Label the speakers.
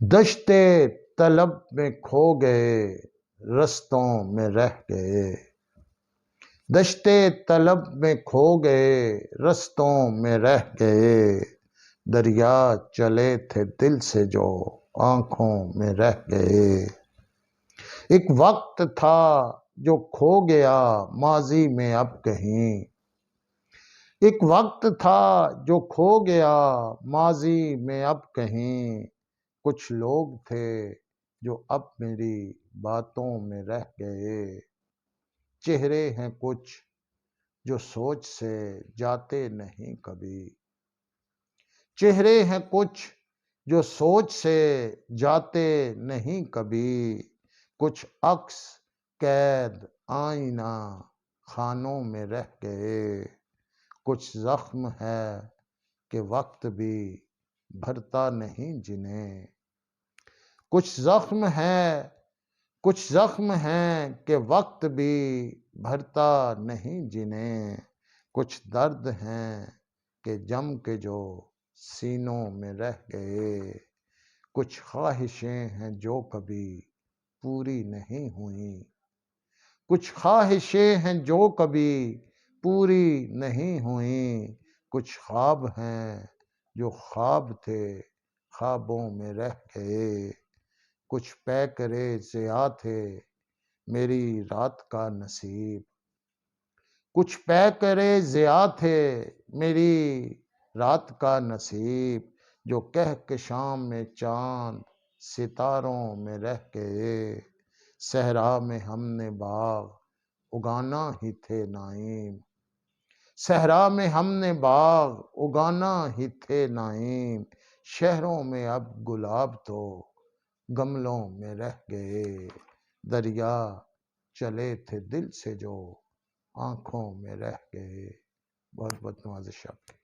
Speaker 1: دشتے طلب میں کھو گئے رستوں میں رہ گئے، دشتے طلب میں کھو گئے رستوں میں رہ گئے، دریا چلے تھے دل سے جو آنکھوں میں رہ گئے۔ ایک وقت تھا جو کھو گیا ماضی میں اب کہیں، ایک وقت تھا جو کھو گیا ماضی میں اب کہیں، کچھ لوگ تھے جو اب میری باتوں میں رہ گئے، چہرے ہیں کچھ جو سوچ سے جاتے نہیں کبھی، چہرے ہیں کچھ جو سوچ سے جاتے نہیں کبھی، کچھ عکس قید آئینہ خانوں میں رہ گئے، کچھ زخم ہے کہ وقت بھی بھرتا نہیں جنہیں، کچھ زخم ہے کہ وقت بھی بھرتا نہیں جنہیں، کچھ درد ہیں کہ جم کے جو سینوں میں رہ گئے، کچھ خواہشیں ہیں جو کبھی پوری نہیں ہوئیں، کچھ خواہشیں ہیں جو کبھی پوری نہیں ہوئیں، کچھ خواب ہیں جو خواب تھے خوابوں میں رہ گئے، کچھ پیکرے ضیاء تھے میری رات کا نصیب، کچھ پیکرے ضیاء تھے میری رات کا نصیب، جو کہکشاں میں چاند ستاروں میں رہ گئے، صحرا میں ہم نے باغ اگانا ہی تھے نعیم، صحرا میں ہم نے باغ اگانا ہی تھے نعیم، شہروں میں اب گلاب تو گملوں میں رہ گئے، دریا چلے تھے دل سے جو آنکھوں میں رہ گئے۔ بہت بہت نوازش آپ کی۔